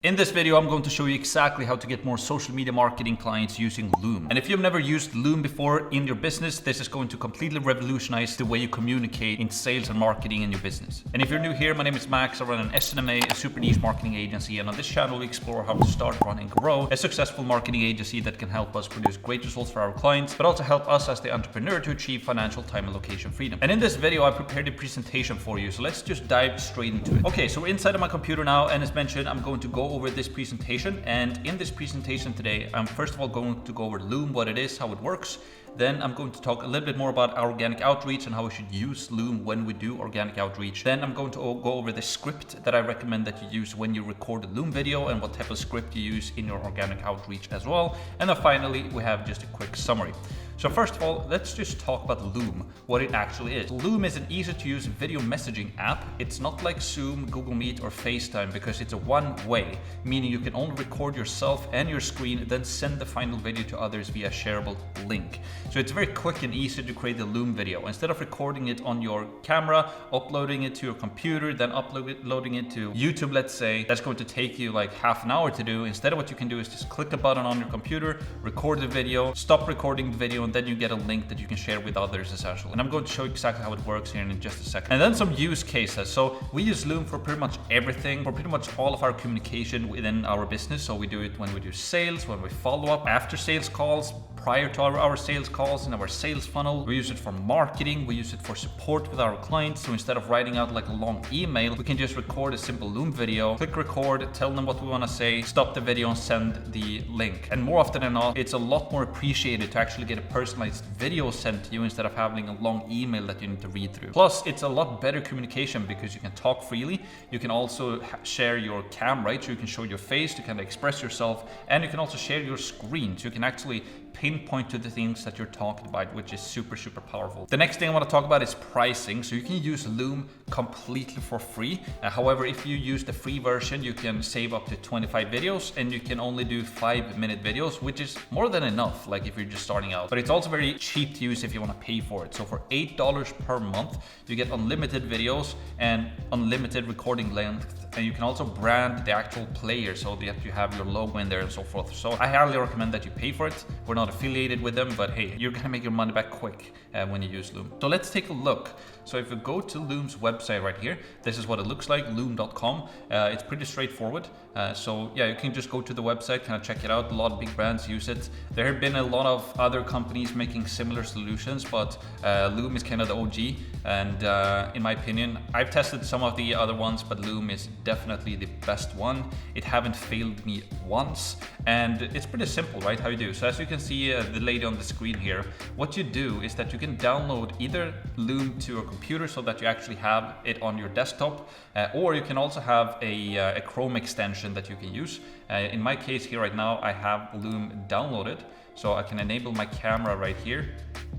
In this video, I'm going to show you exactly how to get more social media marketing clients using Loom. And if you've never used Loom before in your business, this is going to completely revolutionize the way you communicate in sales and marketing in your business. And if you're new here, my name is Max. I run an SMMA, a super niche marketing agency. And on this channel, we explore how to start, run, and grow a successful marketing agency that can help us produce great results for our clients, but also help us as the entrepreneur to achieve financial time and location freedom. And in this video, I prepared a presentation for you. So let's just dive straight into it. Okay, so we're inside of my computer now. And as mentioned, I'm going to go over this presentation, and in this presentation today I'm first of all going to go over Loom, what it is, how it works. Then I'm going to talk a little bit more about our organic outreach and how we should use Loom when we do organic outreach. Then I'm going to go over the script that I recommend that you use when you record a Loom video and what type of script you use in your organic outreach as well. And then finally we have just a quick summary. So first of all, let's just talk about Loom, what it actually is. Loom is an easy to use video messaging app. It's not like Zoom, Google Meet, or FaceTime because it's a one-way, meaning you can only record yourself and your screen, then send the final video to others via shareable link. So it's very quick and easy to create a Loom video. Instead of recording it on your camera, uploading it to your computer, then uploading it to YouTube, let's say, that's going to take you like half an hour to do. Instead, what you can do is just click a button on your computer, record the video, stop recording the video, and then you get a link that you can share with others essentially. And I'm going to show you exactly how it works here in just a second. And then some use cases. So we use Loom for pretty much everything, for pretty much all of our communication within our business. So we do it when we do sales, when we follow up after sales calls, prior to our sales calls, in our sales funnel. We use it for marketing. We use it for support with our clients. So instead of writing out like a long email, we can just record a simple Loom video, click record, tell them what we want to say, stop the video and send the link. And more often than not, it's a lot more appreciated to actually get a personalized video sent to you instead of having a long email that you need to read through. Plus, it's a lot better communication because you can talk freely. You can also share your cam, right? So you can show your face to kind of express yourself, and you can also share your screen. So you can actually pinpoint to the things that you're talking about, which is super powerful. The next thing I want to talk about is pricing. So you can use Loom completely for free. However, if you use the free version, you can save up to 25 videos and you can only do 5-minute videos, which is more than enough, like if you're just starting out. But it's also very cheap to use if you want to pay for it. So for $8 per month, you get unlimited videos and unlimited recording length. And you can also brand the actual player so that you have your logo in there and so forth. So I highly recommend that you pay for it. We're not affiliated with them, but hey, you're gonna make your money back quick when you use Loom. So let's take a look. So if you go to Loom's website right here, this is what it looks like, loom.com. It's pretty straightforward. So yeah, you can just go to the website, kind of check it out. A lot of big brands use it. There have been a lot of other companies making similar solutions, but Loom is kind of the OG. And in my opinion, I've tested some of the other ones, but Loom is definitely the best one. It haven't failed me once, and it's pretty simple, right? How you do. So as you can see the lady on the screen here, what you do is that you can download either Loom to a computer so that you actually have it on your desktop, or you can also have a Chrome extension that you can use. In my case here right now, I have Loom downloaded, so I can enable my camera right here.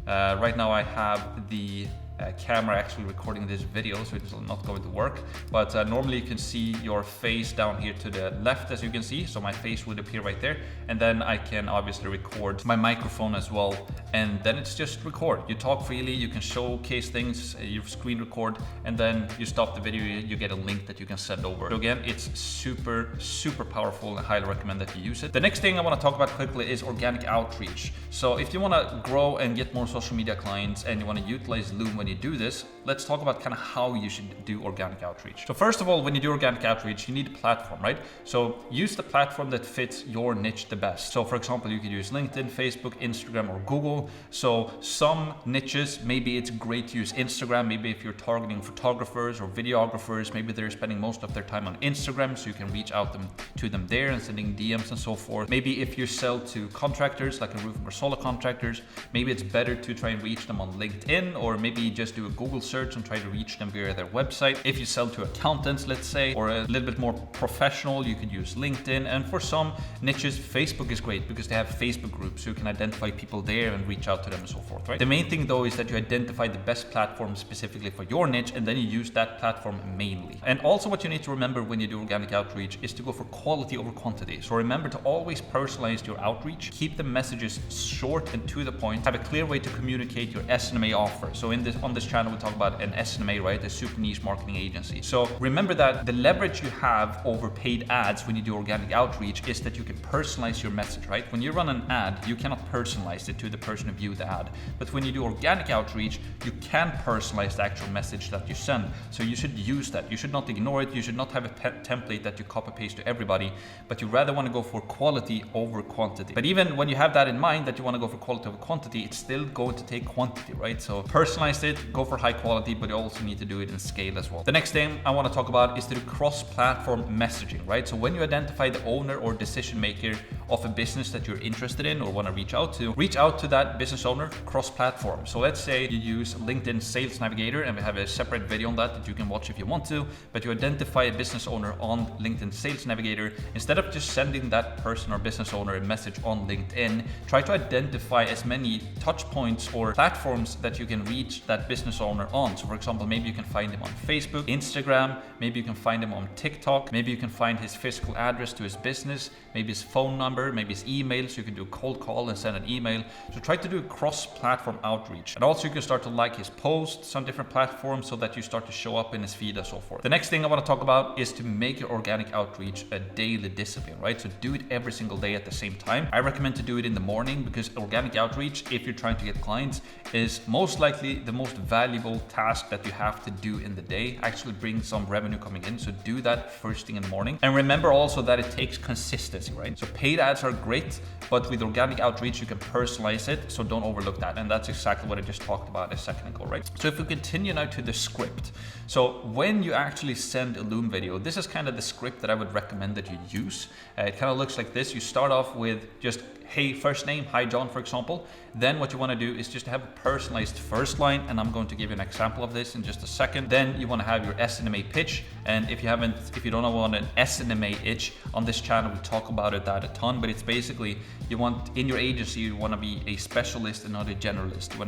Right now I have the camera actually recording this video, so it's not going to work, but normally you can see your face down here to the left, as you can see. So my face would appear right there, and then I can obviously record my microphone as well, and then it's just record. You talk freely, you can showcase things, you screen record, and then you stop the video, you get a link that you can send over. So again, it's super powerful, and I highly recommend that you use it. The next thing I want to talk about quickly is organic outreach. So if you want to grow and get more social media clients and you want to utilize Loom when you do this, let's talk about kind of how you should do organic outreach. So first of all, when you do organic outreach, you need a platform, right? So use the platform that fits your niche the best. So for example, you could use LinkedIn, Facebook, Instagram, or Google. So some niches, maybe it's great to use Instagram. Maybe if you're targeting photographers or videographers, maybe they're spending most of their time on Instagram, so you can reach out to them there and sending DMs and so forth. Maybe if you sell to contractors, like a roofing or solar contractors, maybe it's better to try and reach them on LinkedIn, or maybe just do a Google search and try to reach them via their website. If you sell to accountants, let's say, or a little bit more professional, you could use LinkedIn. And for some niches, Facebook is great because they have Facebook groups, so you can identify people there and reach out to them and so forth, right? The main thing though is that you identify the best platform specifically for your niche, and then you use that platform mainly. And also what you need to remember when you do organic outreach is to go for quality over quantity. So remember to always personalize your outreach, keep the messages short and to the point, have a clear way to communicate your SMMA offer. So on this channel, we talk about about an SMMA, right? A super niche marketing agency. So remember that the leverage you have over paid ads when you do organic outreach is that you can personalize your message, right? When you run an ad, you cannot personalize it to the person who viewed the ad. But when you do organic outreach, you can personalize the actual message that you send. So you should use that. You should not ignore it. You should not have a template that you copy paste to everybody, but you rather want to go for quality over quantity. But even when you have that in mind, that you want to go for quality over quantity, it's still going to take quantity, right? So personalize it, go for high quality, but you also need to do it in scale as well. The next thing I want to talk about is to do cross-platform messaging, right? So when you identify the owner or decision maker of a business that you're interested in or want to reach out to that business owner cross-platform. So let's say you use LinkedIn Sales Navigator, and we have a separate video on that you can watch if you want to, but you identify a business owner on LinkedIn Sales Navigator. Instead of just sending that person or business owner a message on LinkedIn, try to identify as many touch points or platforms that you can reach that business owner on. So for example, maybe you can find him on Facebook, Instagram, maybe you can find him on TikTok, maybe you can find his physical address to his business, maybe his phone number, maybe his email, so you can do a cold call and send an email. So try to do a cross-platform outreach. And also you can start to like his posts on different platforms so that you start to show up in his feed and so forth. The next thing I want to talk about is to make your organic outreach a daily discipline, right? So do it every single day at the same time. I recommend to do it in the morning because organic outreach, if you're trying to get clients, is most likely the most valuable task that you have to do in the day. Actually bring some revenue coming in. So do that first thing in the morning. And remember also that it takes consistency, right? So paid ads are great, but with organic outreach, you can personalize it. So don't overlook that. And that's exactly what I just talked about a second ago, right? So if we continue now to the script. So when you actually send a Loom video, this is kind of the script that I would recommend that you use. It kind of looks like this. You start off with just, hey, first name, hi John, for example. Then what you want to do is just have a personalized first line, and I'm going to give you an example of this in just a second. Then you want to have your SMMA pitch, and if you don't know what an SMMA is, on this channel we talk about that a ton, but it's basically you want in your agency, you want to be a specialist and not a generalist. You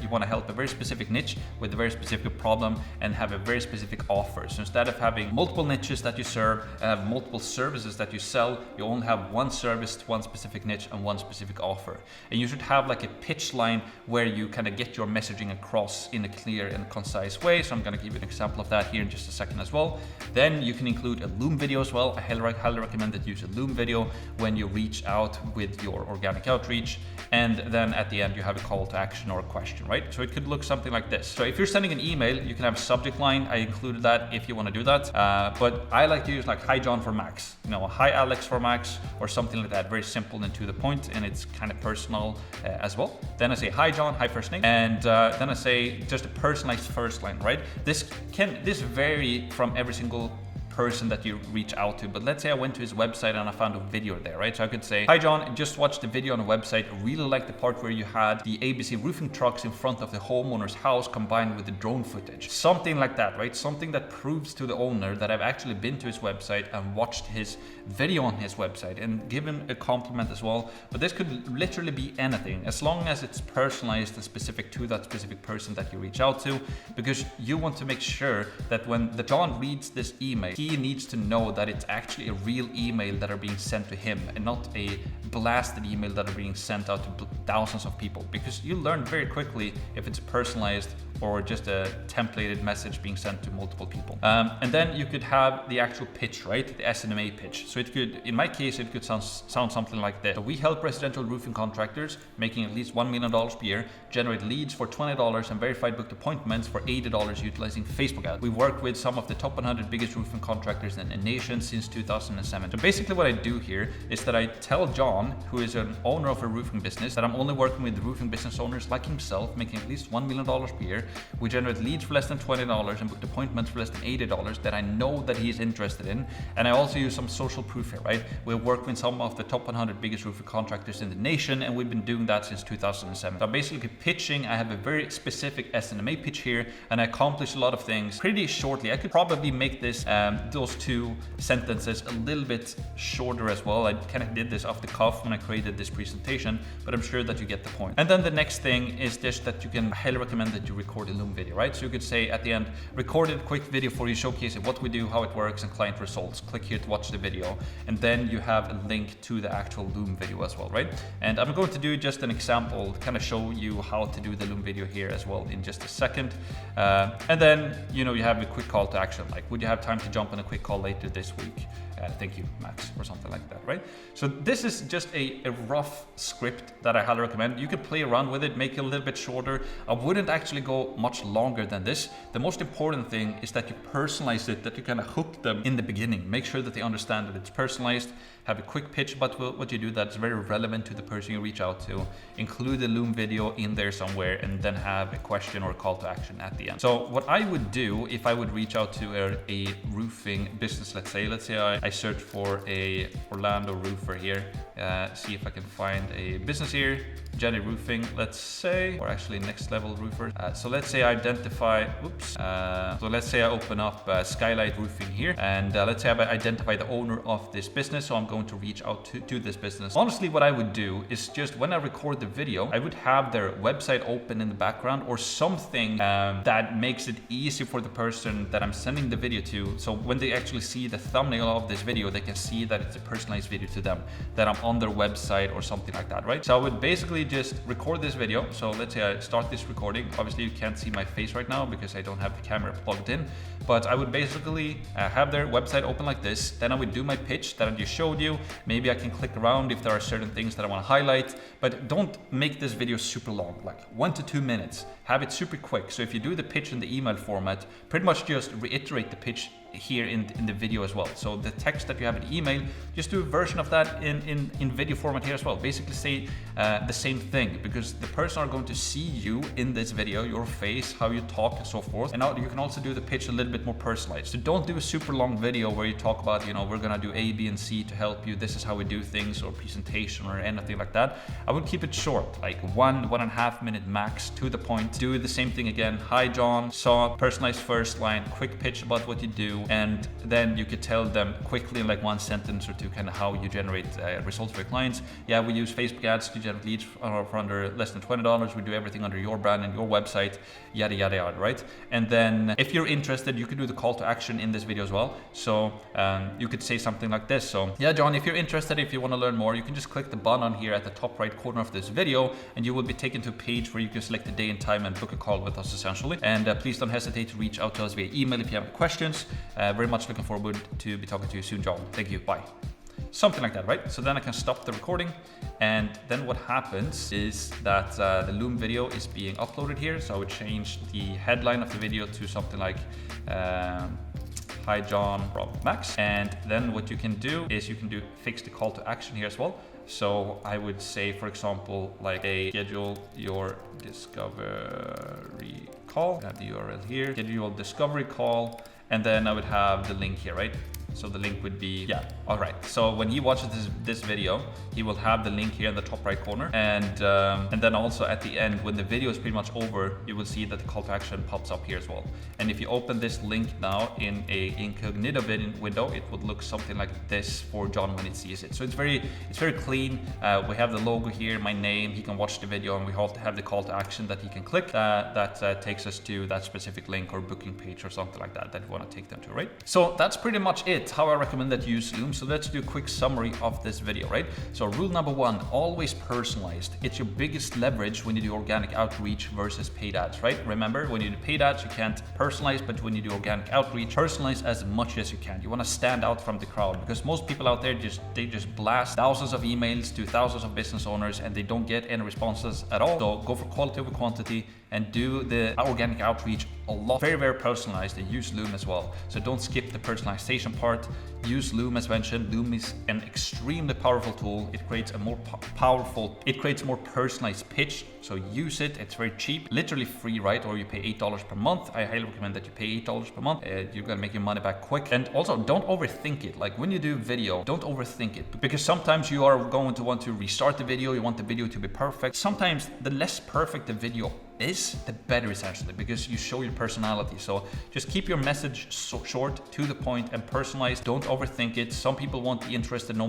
want to help a very specific niche with a very specific problem and have a very specific offer. So instead of having multiple niches that you serve and have multiple services that you sell, you only have one service, one specific niche, and one specific offer. And you should have like a pitch line where you kind of get your messaging across in a clear and concise way. So I'm going to give you an example of that here in just a second as well. Then you can include a Loom video as well. I highly recommend that you use a Loom video when you reach out with your organic outreach. And then at the end, you have a call to action or a question, right? So it could look something like this. So if you're sending an email, you can have a subject line. I included that if you want to do that. But I like to use like, hi John for Max, hi Alex for Max, or something like that. Very simple and to the point, and it's kind of personal as well. Then I say, hi John, hi first name. And then I say just a personalized first line, right? This vary from every single person that you reach out to. But let's say I went to his website and I found a video there, right? So I could say, hi John, just watched the video on the website. I really like the part where you had the ABC roofing trucks in front of the homeowner's house combined with the drone footage. Something like that, right? Something that proves to the owner that I've actually been to his website and watched his video on his website, and give him a compliment as well. But this could literally be anything, as long as it's personalized and specific to that specific person that you reach out to, because you want to make sure that when the John reads this email, he needs to know that it's actually a real email that are being sent to him and not a blasted email that are being sent out to thousands of people, because you learn very quickly if it's personalized or just a templated message being sent to multiple people. And then you could have the actual pitch, right? The SMMA pitch. So it could, in my case, it could sound something like this. So we help residential roofing contractors making at least $1 million per year generate leads for $20 and verified booked appointments for $80 utilizing Facebook ads. We work with some of the top 100 biggest roofing contractors in the nation since 2007. So basically what I do here is that I tell John, who is an owner of a roofing business, that I'm only working with roofing business owners like himself making at least $1 million per year. We generate leads for less than $20 and booked appointments for less than $80 that I know that he's interested in. And I also use some social proof here, right? We work with some of the top 100 biggest roofing contractors in the nation, and we've been doing that since 2007. So I'm basically pitching. I have a very specific SMMA pitch here, and I accomplish a lot of things pretty shortly. I could probably make this those two sentences a little bit shorter as well. I kind of did this off the cuff tough when I created this presentation, but I'm sure that you get the point. And then the next thing is just that you can highly recommend that you record a Loom video, right? So you could say at the end, recorded a quick video for you showcasing what we do, how it works, and client results. Click here to watch the video. And then you have a link to the actual Loom video as well, right? And I'm going to do just an example, kind of show you how to do the Loom video here as well in just a second. And then, you know, you have a quick call to action, like, would you have time to jump on a quick call later this week? Thank you, Max, or something like that, right? So this is just a rough script that I highly recommend. You could play around with it, make it a little bit shorter. I wouldn't actually go much longer than this. The most important thing is that you personalize it, that you kind of hook them in the beginning. Make sure that they understand that it's personalized. Have a quick pitch about what you do that's very relevant to the person you reach out to. Include the Loom video in there somewhere, and then have a question or a call to action at the end. So what I would do if I would reach out to a roofing business, let's say I search for a Orlando roofer here, see if I can find a business here, Jenny Roofing, let's say, or actually Next Level Roofer. So let's say I identify, so let's say I open up Skylight Roofing here, and let's say I identify the owner of this business, so I'm going to reach out to this business. Honestly, what I would do is just when I record the video, I would have their website open in the background or something that makes it easy for the person that I'm sending the video to. So when they actually see the thumbnail of this video, they can see that it's a personalized video to them, that I'm on their website or something like that, right? So I would basically just record this video. So let's say I start this recording. Obviously you can't see my face right now because I don't have the camera plugged in, but I would basically have their website open like this. Then I would do my pitch that I just showed you. Maybe I can click around if there are certain things that I want to highlight, but don't make this video super long, like 1 to 2 minutes. Have it super quick. So if you do the pitch in the email format, pretty much just reiterate the pitch here in the video as well. So the text that you have in email, just do a version of that in video format here as well. Basically say the same thing, because the person are going to see you in this video, your face, how you talk and so forth. And now you can also do the pitch a little bit more personalized. So don't do a super long video where you talk about, you know, we're gonna do A, B, and C to help you. This is how we do things, or presentation or anything like that. I would keep it short, like 1.5 minute max, to the point. Do the same thing again. Hi John, saw personalized first line, quick pitch about what you do, and then you could tell them quickly in like one sentence or two kind of how you generate results for your clients. Yeah, we use Facebook ads to generate leads for under less than $20. We do everything under your brand and your website, yada yada yada, right? And then if you're interested, you could do the call to action in this video as well. So you could say something like this. So yeah, John, if you're interested, if you want to learn more, you can just click the button here at the top right corner of this video, and you will be taken to a page where you can select the day and time and book a call with us essentially. And please don't hesitate to reach out to us via email if you have any questions. Very much looking forward to be talking to you soon, John. Thank you. Bye. Something like that, right? So then I can stop the recording, and then what happens is that the Loom video is being uploaded here. So I would change the headline of the video to something like Hi John from Max. And then what you can do is you can fix the call to action here as well. So I would say, for example, like schedule your discovery call. I have the URL here, schedule your discovery call, and then I would have the link here, right? So the link would be, yeah, all right. So when he watches this video, he will have the link here in the top right corner. And then also at the end, when the video is pretty much over, you will see that the call to action pops up here as well. And if you open this link now in a incognito window, it would look something like this for John when he sees it. So it's very clean. We have the logo here, my name, he can watch the video, and we have the call to action that he can click that takes us to that specific link or booking page or something like that we want to take them to, right? So that's pretty much it, how I recommend that you use Loom. So let's do a quick summary of this video, right? So rule number 1, always personalized. It's your biggest leverage when you do organic outreach versus paid ads, right? Remember, when you do paid ads, you can't personalize, but when you do organic outreach, personalize as much as you can. You want to stand out from the crowd, because most people out there they just blast thousands of emails to thousands of business owners and they don't get any responses at all. So go for quality over quantity and do the organic outreach a lot, very personalized, and use Loom as well. So don't skip the personalization part. Use Loom as mentioned. Loom is an extremely powerful tool. It creates a more more personalized pitch. So use it. It's very cheap, literally free, right? Or you pay $8 per month. I highly recommend that you pay $8 per month. You're gonna make your money back quick. And also, don't overthink it. Like when you do video, don't overthink it, because sometimes you are going to want to restart the video. You want the video to be perfect. Sometimes the less perfect the video is, the better essentially, because you show your personality. So just keep your message short, to the point, and personalized. Don't overthink it. Some people won't be interested no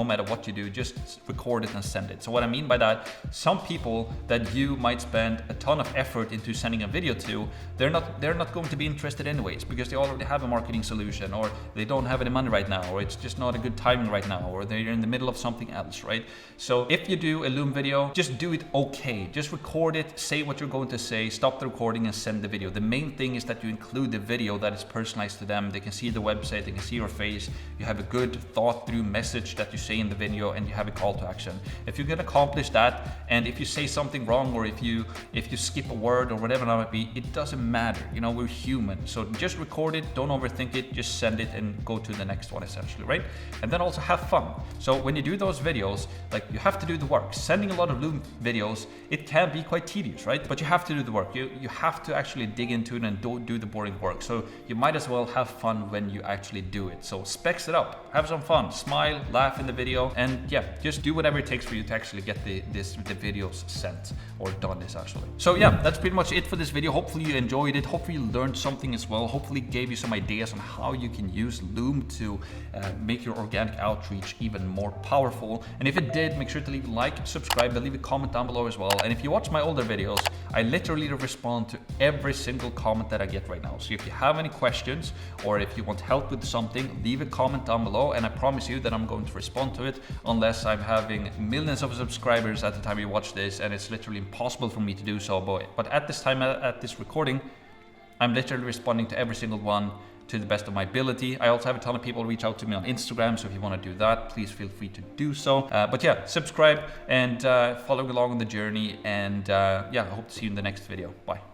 matter what you do. Just record it and send it. So what I mean by that, some people that you might spend a ton of effort into sending a video to, they're not going to be interested anyways, because they already have a marketing solution, or they don't have any money right now, or it's just not a good timing right now, or they're in the middle of something else, right? So if you do a Loom video, just do it okay. Just record it, say what you're going to say, stop the recording and send the video. The main thing is that you include the video that is personalized to them. They can see the website, they can see your face, you have a good thought through message that you say in the video, and you have a call to action. If you can accomplish that, and if you say something wrong, or if you skip a word or whatever it might be, it doesn't matter. You know, we're human. So just record it, don't overthink it, just send it and go to the next one essentially, right? And then also have fun. So when you do those videos, like, you have to do the work. Sending a lot of Loom videos, it can be quite tedious, right? But you have to do the work. You have to actually dig into it and don't do the boring work. So you might as well have fun when you actually do it. So specs it up, have some fun, smile, laugh in the video, and yeah, just do whatever it takes for you to actually get the videos sent or done essentially. So yeah, that's pretty much it for this video. Hopefully you enjoyed it. Hopefully you learned something as well. Hopefully it gave you some ideas on how you can use Loom to make your organic outreach even more powerful. And if it did, make sure to leave a like, subscribe, and leave a comment down below as well. And if you watch my older videos, I literally respond to every single comment that I get right now. So if you have any questions, or if you want help with something, leave a comment down below, and I promise you that I'm going to respond to it, unless I'm having millions of subscribers at the time you watch this, and it's literally impossible for me to do so. But at this time, at this recording, I'm literally responding to every single one to the best of my ability. I also have a ton of people reach out to me on Instagram, so if you want to do that, please feel free to do so. But yeah, subscribe and follow along on the journey, and yeah, I hope to see you in the next video. Bye.